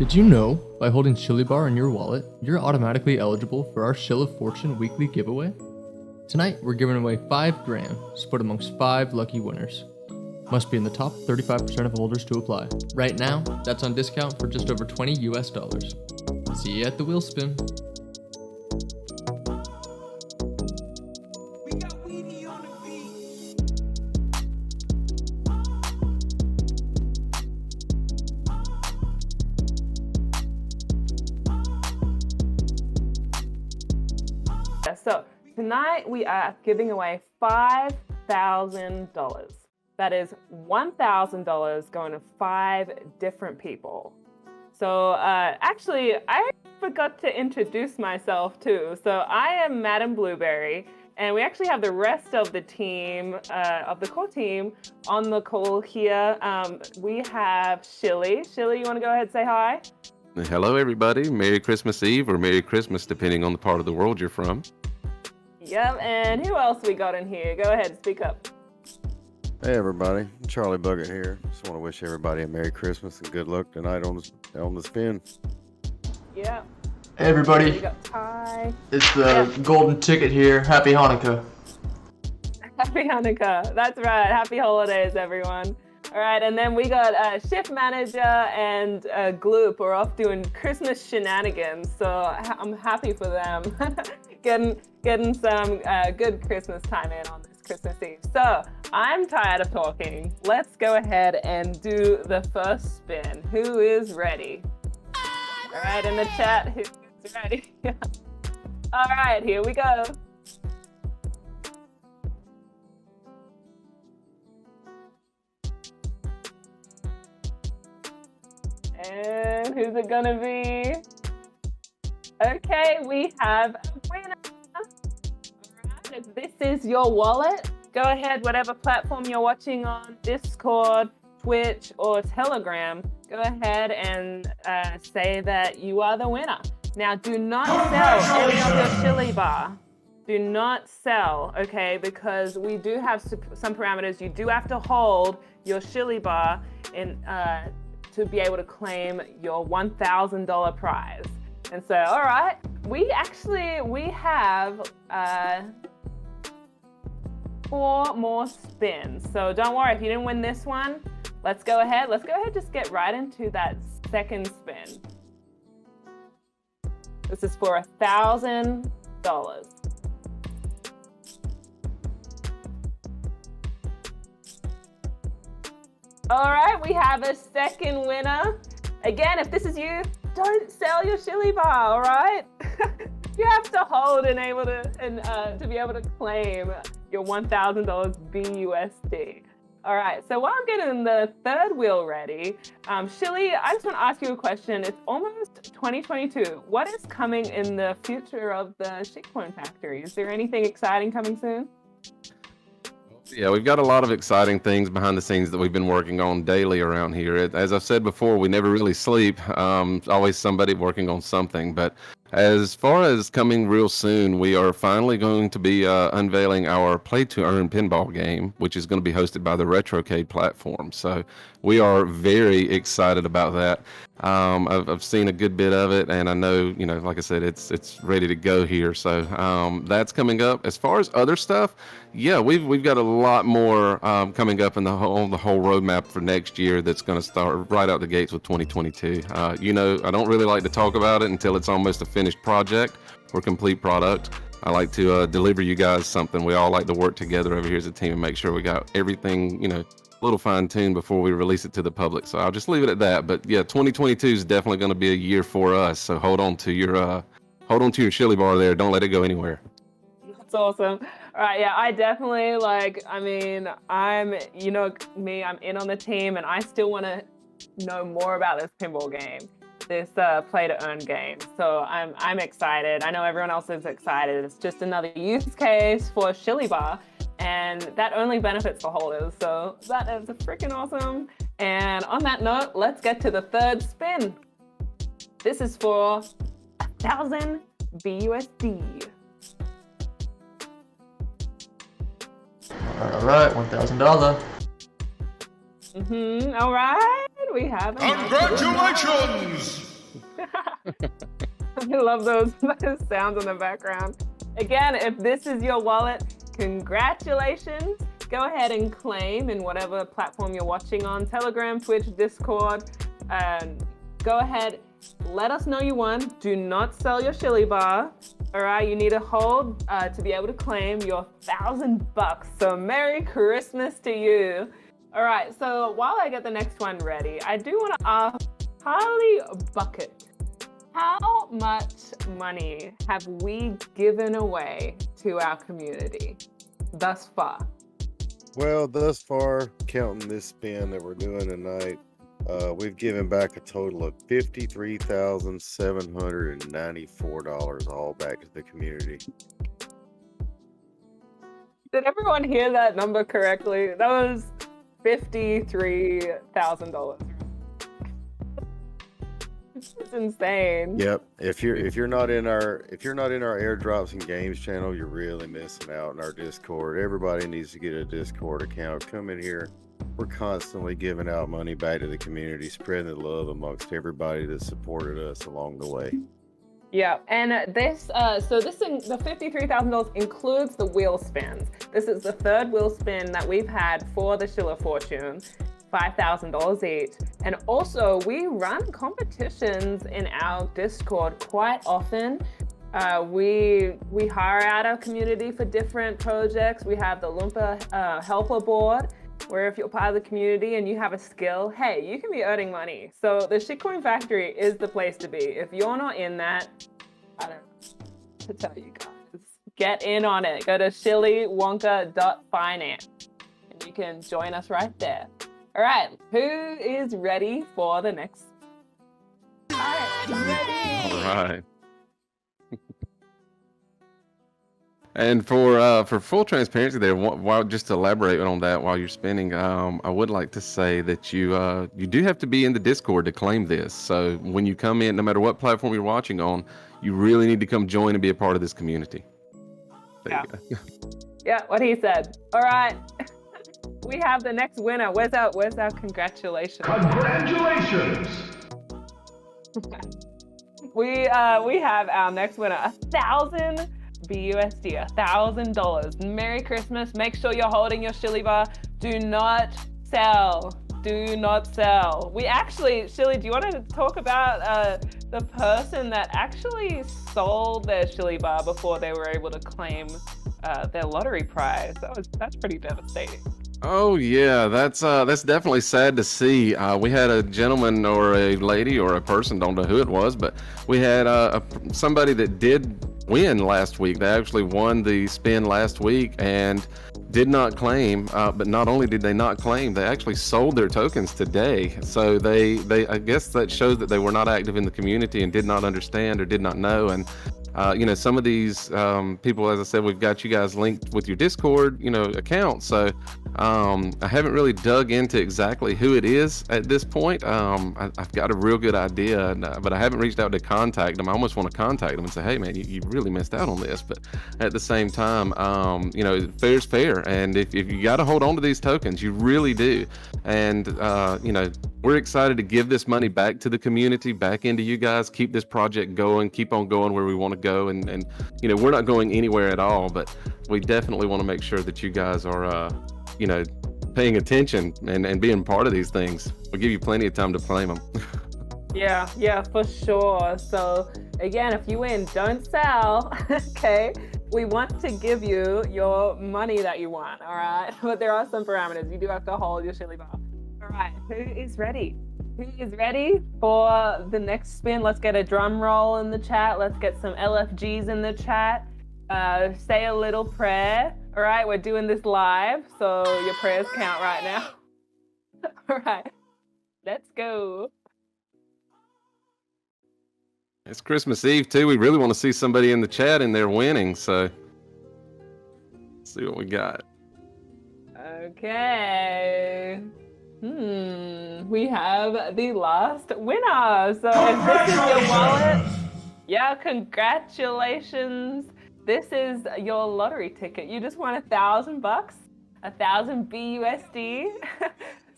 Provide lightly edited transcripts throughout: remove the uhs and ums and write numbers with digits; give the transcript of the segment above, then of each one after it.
Did you know, by holding SHBAR in your wallet, you're automatically eligible for our Shill of Fortune weekly giveaway? Tonight, we're giving away 5 grand, split amongst 5 lucky winners. Must be in the top 35% of holders to apply. Right now, that's on discount for just over $20 US. See you at the wheel spin. So tonight we are giving away $5,000. That is $1,000 going to 5 different people. So actually, I forgot to introduce myself too. So I am Madam Blueberry, and we actually have the rest of the team, of the core team, on the call here. We have Shilly. Shilly, you want to go ahead and say hi? Hello, everybody. Merry Christmas Eve or Merry Christmas, depending on the part of the world you're from. Yep, and who else we got in here? Go ahead, speak up. Hey everybody, Charlie Bucket here. Just want to wish everybody a Merry Christmas and good luck tonight on the spin. Yeah. Hey everybody, We got Ty. it's the golden ticket here. Happy Hanukkah. Happy Hanukkah. That's right. Happy holidays, everyone. All right, and then we got Shift Manager and Gloop are off doing Christmas shenanigans, so I'm happy for them. getting some good Christmas time in on this Christmas Eve. So I'm tired of talking. Let's go ahead and do the first spin. Who is ready? All right, in the chat, who's ready? All right, here we go. And who's it gonna be? Okay, we have a winner. All right, if this is your wallet, go ahead, whatever platform you're watching on, Discord, Twitch, or Telegram, go ahead and say that you are the winner. Now, do not sell any of your Shilly Bar. Do not sell, okay? Because we do have some parameters. You do have to hold your Shilly Bar in to be able to claim your $1,000 prize. And so, all right, we have 4 more spins. So don't worry if you didn't win this one. Let's go ahead, just get right into that second spin. This is for $1,000. All right, we have a second winner. Again, if this is you, don't sell your Shilly Bar, all right? You have to hold and to be able to claim your $1,000 BUSD. All right, so while I'm getting the third wheel ready, Shilly, I just want to ask you a question. It's almost 2022. What is coming in the future of the shitcoin factory? Is there anything exciting coming soon? Yeah, we've got a lot of exciting things behind the scenes that we've been working on daily around here. As I've said before, we never really sleep. Always somebody working on something. But as far as coming real soon, we are finally going to be unveiling our play-to-earn pinball game, which is going to be hosted by the Retrocade platform. So we are very excited about that. I've seen a good bit of it, and I know, like I said, it's ready to go here. So that's coming up. As far as other stuff, yeah, we've got a lot more coming up in the whole roadmap for next year. That's going to start right out the gates with 2022. I don't really like to talk about it until it's almost a finished project or complete product. I like to deliver you guys something. We all like to work together over here as a team and make sure we got everything, a little fine-tuned before we release it to the public. So I'll just leave it at that. But yeah, 2022 is definitely going to be a year for us. So hold on to your Shilly Bar there. Don't let it go anywhere. That's awesome. All right, yeah, I definitely I'm in on the team, and I still want to know more about this pinball game, this play-to-earn game. So I'm excited. I know everyone else is excited. It's just another use case for Shilly Bar, and that only benefits the holders. So that is freaking awesome. And on that note, let's get to the third spin. This is for 1,000 BUSD. All right, $1,000. All right, we have a Congratulations! I love those sounds in the background. Again, if this is your wallet, congratulations. Go ahead and claim in whatever platform you're watching on, Telegram, Twitch, Discord. Go ahead, let us know you won. Do not sell your Shilly bar. All right, you need to hold to be able to claim your $1,000. So Merry Christmas to you. All right, so while I get the next one ready, I do want to ask Charlie Bucket, how much money have we given away to our community thus far? Well, thus far, counting this spin that we're doing tonight, we've given back a total of $53,794 all back to the community. Did everyone hear that number correctly? That was $53,000. It's insane. Yep. If you're not in our airdrops and games channel, you're really missing out in our Discord. Everybody needs to get a Discord account. Come in here. We're constantly giving out money back to the community, spreading the love amongst everybody that supported us along the way. Yeah, and the $53,000 includes the wheel spins. This is the third wheel spin that we've had for the Shilly Fortune, $5,000 each. And also, we run competitions in our Discord quite often. We hire out our community for different projects. We have the Loompa helper board, where if you're part of the community and you have a skill, hey, you can be earning money. So the Shitcoin Factory is the place to be. If you're not in that, I don't know to tell you guys. Get in on it. Go to shillywonka.finance and you can join us right there. All right, who is ready for the next? All right, ready? All right. And for full transparency there, while just to elaborate on that while you're spinning, I would like to say that you do have to be in the Discord to claim this. So when you come in, no matter what platform you're watching on, you really need to come join and be a part of this community. There you go. Yeah, what he said. All right, we have the next winner. Where's our congratulations? Congratulations! We have our next winner, 1,000 BUSD, $1,000. Merry Christmas. Make sure you're holding your Shilly bar. Do not sell. Do not sell. We actually, Shilly, do you want to talk about the person that actually sold their Shilly bar before they were able to claim their lottery prize? That's pretty devastating. Oh yeah, that's definitely sad to see. We had a gentleman or a lady or a person, don't know who it was, but we had somebody that did win last week. They actually won the spin last week and did not claim. But not only did they not claim, they actually sold their tokens today. So they I guess that shows that they were not active in the community and did not understand or did not know. And some of these people, as I said, we've got you guys linked with your Discord, account. So I haven't really dug into exactly who it is at this point. I've got a real good idea, but I haven't reached out to contact them. I almost want to contact them and say, hey man, you really missed out on this. But at the same time, fair's fair. And if you got to hold on to these tokens, you really do. And, we're excited to give this money back to the community, back into you guys, keep this project going, keep on going where we want to go. And we're not going anywhere at all, but we definitely want to make sure that you guys are, paying attention and being part of these things. We'll give you plenty of time to claim them. Yeah, for sure. So again, if you win, don't sell, okay? We want to give you your money that you want, all right? But there are some parameters. You do have to hold your Shilly bar. All right, who is ready? Who is ready for the next spin? Let's get a drum roll in the chat. Let's get some LFGs in the chat. Say a little prayer. All right, we're doing this live, so your prayers count right now. All right, let's go. It's Christmas Eve too. We really want to see somebody in the chat and they're winning. So let's see what we got. Okay. We have the last winner. So if this is your wallet, congratulations. This is your lottery ticket. You just won $1,000, 1,000 BUSD.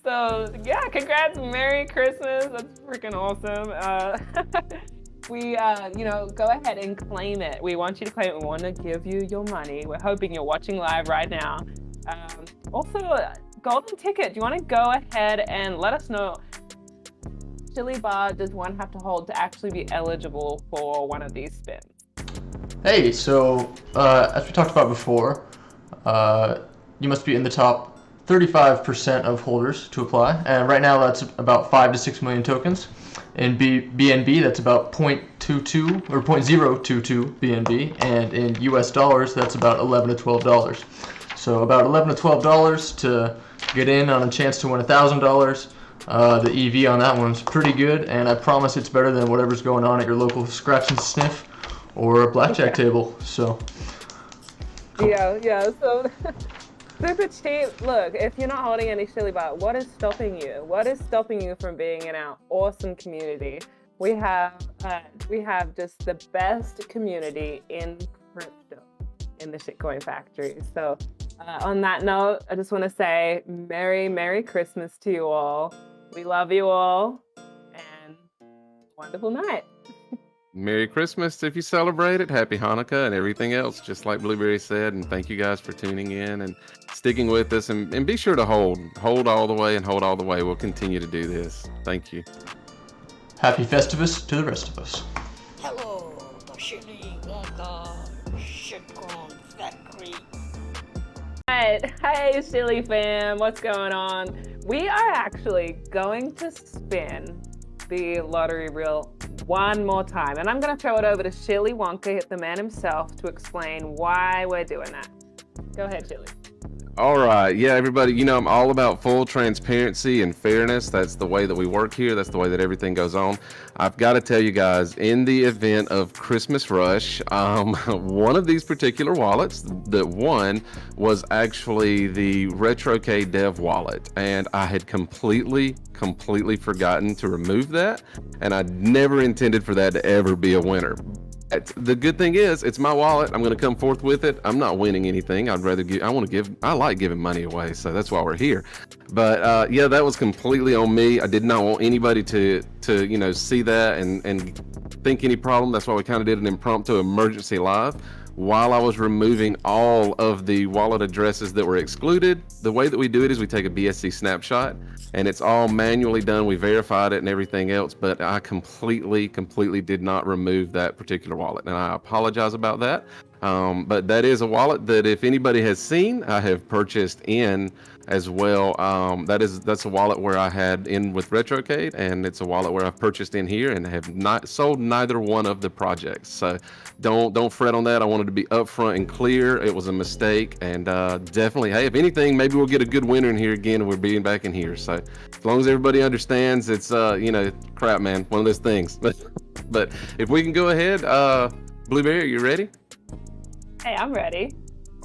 So yeah, congrats, Merry Christmas. That's freaking awesome. go ahead and claim it. We want you to claim it. We want to give you your money. We're hoping you're watching live right now. Also, golden ticket. Do you want to go ahead and let us know? Shilly bar does one have to hold to actually be eligible for one of these spins? Hey, so as we talked about before, you must be in the top 35% of holders to apply, and right now that's about 5 to 6 million tokens. In BNB, that's about 0.22 or 0.022 BNB, and in US dollars, that's about $11 to $12. So about $11 to $12 to get in on a chance to win $1,000. The EV on that one's pretty good, and I promise it's better than whatever's going on at your local scratch and sniff or a blackjack table. So Yeah. So super cheap. Look, if you're not holding any Shilly bar, what is stopping you? What is stopping you from being in our awesome community? We have just the best community in crypto in the shitcoin factory. So on that note, I just want to say Merry Christmas to you all. We love you all, and wonderful night. Merry Christmas if you celebrate it. Happy Hanukkah and everything else, just like Blueberry said. And thank you guys for tuning in and sticking with us. And be sure to hold all the way and hold all the way. We'll continue to do this. Thank you. happy Festivus to the rest of us. Hello, the Shilly Wonka shitcoin factory. Right. Hey, Shilly fam, what's going on? We are actually going to spin the lottery reel one more time, and I'm going to throw it over to Shilly Wonka, the man himself, to explain why we're doing that. Go ahead, Shilly. All right. Yeah, everybody, I'm all about full transparency and fairness. That's the way that we work here. That's the way that everything goes on. I've got to tell you guys, in the event of Christmas rush, one of these particular wallets that won was actually the RetroK Dev wallet. And I had completely forgotten to remove that. And I never intended for that to ever be a winner. The good thing is, it's my wallet. I'm going to come forth with it. I'm not winning anything. I like giving money away. So that's why we're here. But yeah, that was completely on me. I did not want anybody to see that and think any problem. That's why we kind of did an impromptu emergency live while I was removing all of the wallet addresses that were excluded. The way that we do it is we take a BSC snapshot, and it's all manually done. We verified it and everything else, but I completely did not remove that particular wallet, and I apologize about that. But that is a wallet that if anybody has seen, I have purchased in as well. That's a wallet where I had in with RetroK, and it's a wallet where I've purchased in here and have not sold neither one of the projects. So don't fret on that. I wanted to be upfront and clear. It was a mistake, and definitely, hey, if anything, maybe we'll get a good winner in here again, and we're being back in here. So as long as everybody understands, it's crap, man, one of those things. But if we can go ahead, Blueberry, are you ready? Hey, I'm ready.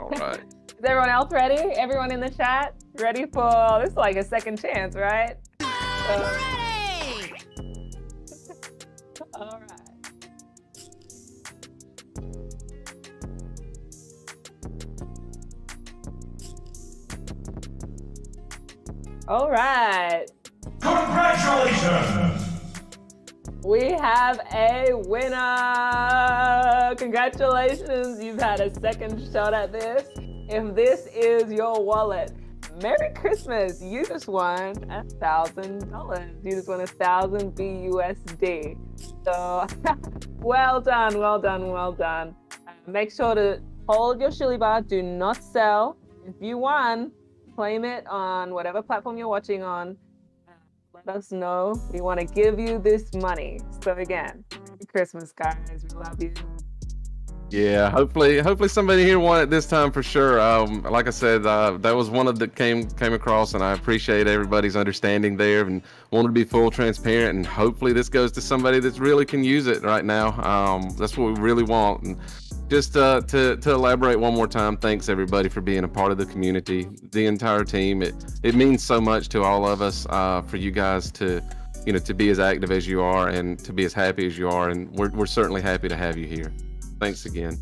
All right. Is everyone else ready? Everyone in the chat ready for this? Is like a second chance, right? All right. All right. Congratulations! We have a winner! Congratulations, you've had a second shot at this. If this is your wallet, Merry Christmas! You just won $1,000. You just won 1,000 BUSD. So, well done. Make sure to hold your Shilly bar. Do not sell. If you won, claim it on whatever platform you're watching on. Let us know. We want to give you this money. So again, Merry Christmas, guys. We love you. Yeah, hopefully somebody here won it this time for sure. Like I said, that was one of that came across, and I appreciate everybody's understanding there and wanted to be full transparent. And hopefully this goes to somebody that really can use it right now. That's what we really want. And just to elaborate one more time, thanks everybody for being a part of the community, the entire team. It means so much to all of us for you guys to be as active as you are and to be as happy as you are, and we're certainly happy to have you here. Thanks again.